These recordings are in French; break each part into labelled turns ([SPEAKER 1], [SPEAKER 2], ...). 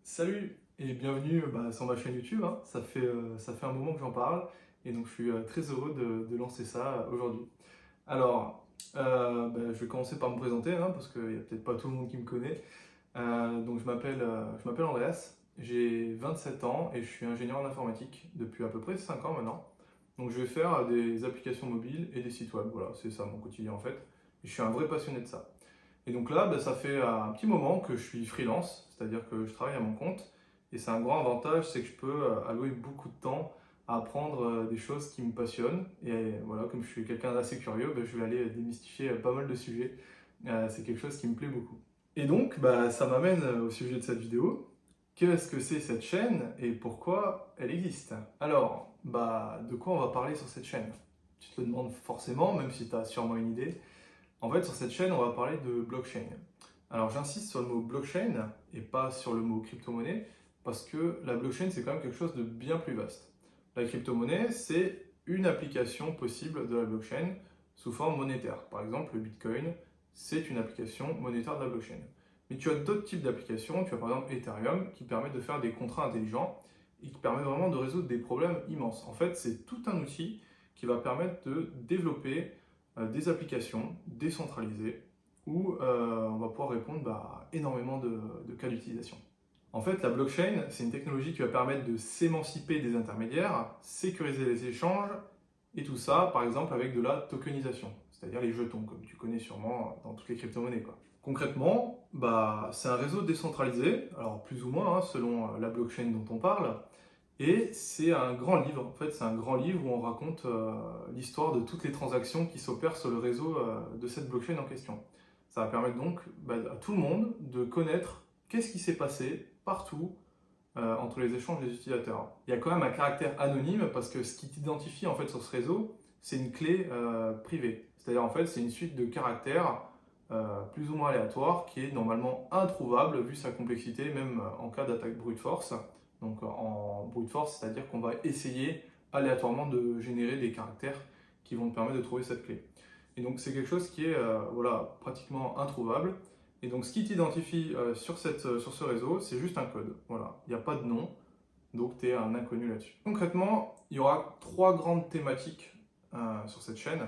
[SPEAKER 1] Salut et bienvenue sur ma chaîne YouTube, hein. Ça fait un moment que j'en parle et donc je suis très heureux de lancer ça aujourd'hui. Alors, je vais commencer par me présenter, hein, parce qu'il n'y a peut-être pas tout le monde qui me connaît. Donc je m'appelle Andreas, j'ai 27 ans et je suis ingénieur en informatique depuis à peu près 5 ans maintenant. Donc je vais faire des applications mobiles et des sites web, voilà, c'est ça mon quotidien en fait. Et je suis un vrai passionné de ça. Et donc là, ça fait un petit moment que je suis freelance, c'est-à-dire que je travaille à mon compte. Et c'est un grand avantage, c'est que je peux allouer beaucoup de temps à apprendre des choses qui me passionnent. Et voilà, comme je suis quelqu'un d'assez curieux, je vais aller démystifier pas mal de sujets. C'est quelque chose qui me plaît beaucoup. Et donc, ça m'amène au sujet de cette vidéo. Qu'est-ce que c'est cette chaîne et pourquoi elle existe? Alors, de quoi on va parler sur cette chaîne? Tu te le demandes forcément, même si tu as sûrement une idée. En fait, sur cette chaîne, on va parler de blockchain. Alors, j'insiste sur le mot blockchain et pas sur le mot crypto-monnaie parce que la blockchain, c'est quand même quelque chose de bien plus vaste. La crypto-monnaie, c'est une application possible de la blockchain sous forme monétaire. Par exemple, le Bitcoin, c'est une application monétaire de la blockchain. Mais tu as d'autres types d'applications. Tu as par exemple Ethereum qui permet de faire des contrats intelligents et qui permet vraiment de résoudre des problèmes immenses. En fait, c'est tout un outil qui va permettre de développer des applications décentralisées où on va pouvoir répondre à énormément de cas d'utilisation. En fait, la blockchain, c'est une technologie qui va permettre de s'émanciper des intermédiaires, sécuriser les échanges, et tout ça, par exemple, avec de la tokenisation, c'est-à-dire les jetons, comme tu connais sûrement dans toutes les crypto-monnaies, quoi. Concrètement, c'est un réseau décentralisé, alors plus ou moins, hein, selon la blockchain dont on parle, et c'est un grand livre, en fait, c'est un grand livre où on raconte l'histoire de toutes les transactions qui s'opèrent sur le réseau de cette blockchain en question. Ça va permettre donc à tout le monde de connaître qu'est-ce qui s'est passé partout entre les échanges des utilisateurs. Il y a quand même un caractère anonyme parce que ce qui t'identifie en fait sur ce réseau, c'est une clé privée. C'est-à-dire en fait, c'est une suite de caractères plus ou moins aléatoires qui est normalement introuvable vu sa complexité, même en cas d'attaque brute force. Donc en brute force, c'est-à-dire qu'on va essayer aléatoirement de générer des caractères qui vont te permettre de trouver cette clé. Et donc c'est quelque chose qui est voilà, pratiquement introuvable. Et donc ce qui t'identifie sur ce réseau, c'est juste un code. Voilà, il n'y a pas de nom, donc tu es un inconnu là-dessus. Concrètement, il y aura trois grandes thématiques sur cette chaîne.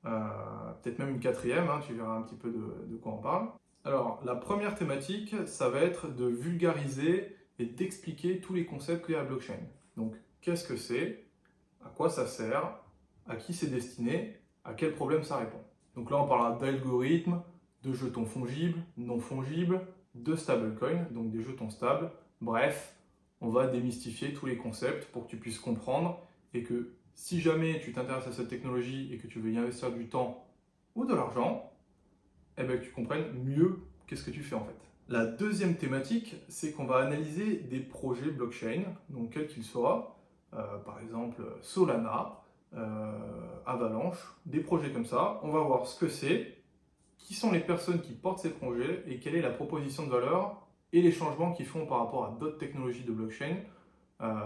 [SPEAKER 1] Peut-être même une quatrième, hein, tu verras un petit peu de quoi on parle. Alors, la première thématique, ça va être de vulgariser et d'expliquer tous les concepts qu'il y a à la blockchain. Donc, qu'est-ce que c'est? À quoi ça sert? À qui c'est destiné? À quel problème ça répond? Donc là, on parlera d'algorithmes, de jetons fongibles, non fongibles, de stablecoins, donc des jetons stables. Bref, on va démystifier tous les concepts pour que tu puisses comprendre et que si jamais tu t'intéresses à cette technologie et que tu veux y investir du temps ou de l'argent, eh ben, que tu comprennes mieux qu'est-ce que tu fais en fait. La deuxième thématique, c'est qu'on va analyser des projets blockchain, donc quels qu'ils soient, par exemple Solana, Avalanche, des projets comme ça. On va voir ce que c'est, qui sont les personnes qui portent ces projets et quelle est la proposition de valeur et les changements qu'ils font par rapport à d'autres technologies de blockchain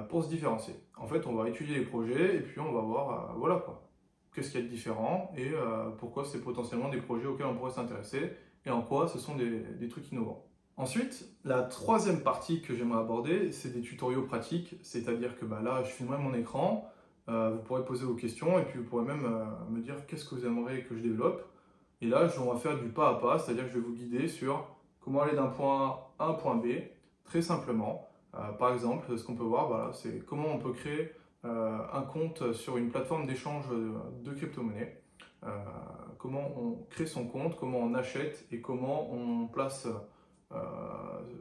[SPEAKER 1] pour se différencier. En fait, on va étudier les projets et puis on va voir, voilà quoi, qu'est-ce qu'il y a de différent et pourquoi c'est potentiellement des projets auxquels on pourrait s'intéresser et en quoi ce sont des trucs innovants. Ensuite, la troisième partie que j'aimerais aborder, c'est des tutoriaux pratiques, c'est-à-dire que là, je filmerai mon écran, vous pourrez poser vos questions et puis vous pourrez même me dire qu'est-ce que vous aimeriez que je développe. Et là, on va faire du pas à pas, c'est-à-dire que je vais vous guider sur comment aller d'un point A à un point B, très simplement. Par exemple, ce qu'on peut voir, voilà, c'est comment on peut créer un compte sur une plateforme d'échange de crypto-monnaies. Euh, comment on crée son compte, comment on achète et comment on place euh,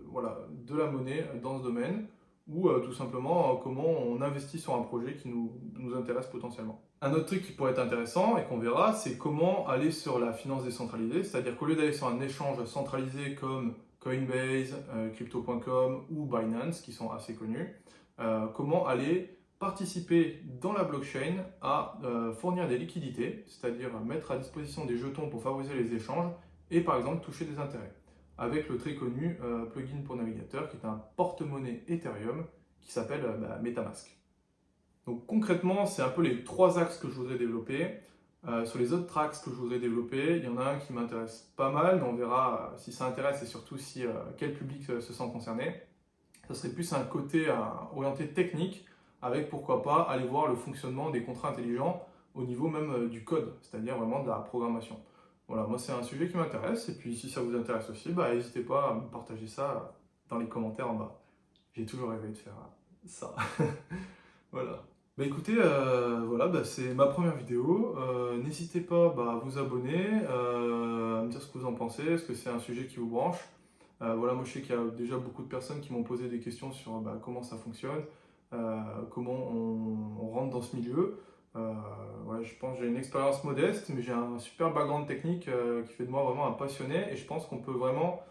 [SPEAKER 1] voilà, de la monnaie dans ce domaine ou tout simplement comment on investit sur un projet qui nous intéresse potentiellement. Un autre truc qui pourrait être intéressant et qu'on verra, c'est comment aller sur la finance décentralisée, c'est-à-dire qu'au lieu d'aller sur un échange centralisé comme Coinbase, Crypto.com ou Binance, qui sont assez connus, comment aller participer dans la blockchain à fournir des liquidités, c'est-à-dire mettre à disposition des jetons pour favoriser les échanges et par exemple toucher des intérêts, avec le très connu plugin pour navigateur qui est un porte-monnaie Ethereum qui s'appelle MetaMask. Donc concrètement, c'est un peu les trois axes que je voudrais développer. Sur les autres axes que je voudrais développer, il y en a un qui m'intéresse pas mal, mais on verra si ça intéresse et surtout si quel public se sent concerné. Ça serait plus un côté orienté technique, avec pourquoi pas aller voir le fonctionnement des contrats intelligents au niveau même du code, c'est-à-dire vraiment de la programmation. Voilà, moi c'est un sujet qui m'intéresse, et puis si ça vous intéresse aussi, bah, n'hésitez pas à me partager ça dans les commentaires en bas. J'ai toujours rêvé de faire ça. Voilà. Bah écoutez, voilà, bah, c'est ma première vidéo. N'hésitez pas à vous abonner, à me dire ce que vous en pensez, est-ce que c'est un sujet qui vous branche. Voilà, moi je sais qu'il y a déjà beaucoup de personnes qui m'ont posé des questions sur comment ça fonctionne, comment on rentre dans ce milieu. Voilà, je pense que j'ai une expérience modeste, mais j'ai un super background technique qui fait de moi vraiment un passionné, et je pense qu'on peut vraiment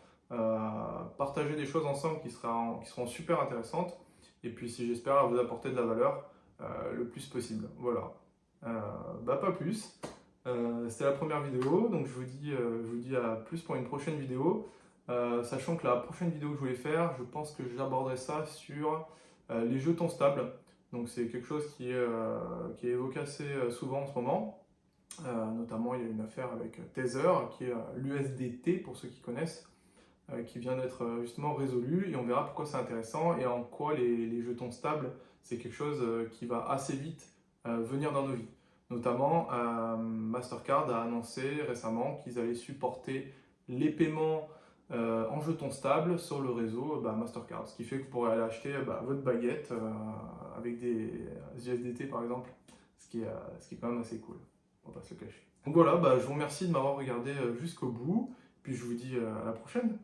[SPEAKER 1] partager des choses ensemble qui seront super intéressantes, et puis si j'espère vous apporter de la valeur le plus possible. Voilà. Pas plus. C'était la première vidéo, donc je vous dis à plus pour une prochaine vidéo. Sachant que la prochaine vidéo que je voulais faire, je pense que j'aborderai ça sur les jetons stables. Donc c'est quelque chose qui est évoqué assez souvent en ce moment. Notamment, il y a une affaire avec Tether, qui est l'USDT pour ceux qui connaissent, qui vient d'être justement résolu, et on verra pourquoi c'est intéressant et en quoi les jetons stables, c'est quelque chose qui va assez vite venir dans nos vies. Notamment, Mastercard a annoncé récemment qu'ils allaient supporter les paiements en jetons stables sur le réseau Mastercard, ce qui fait que vous pourrez aller acheter votre baguette avec des USDT par exemple, ce qui est quand même assez cool, on va pas se le cacher. Donc voilà, je vous remercie de m'avoir regardé jusqu'au bout, puis je vous dis à la prochaine.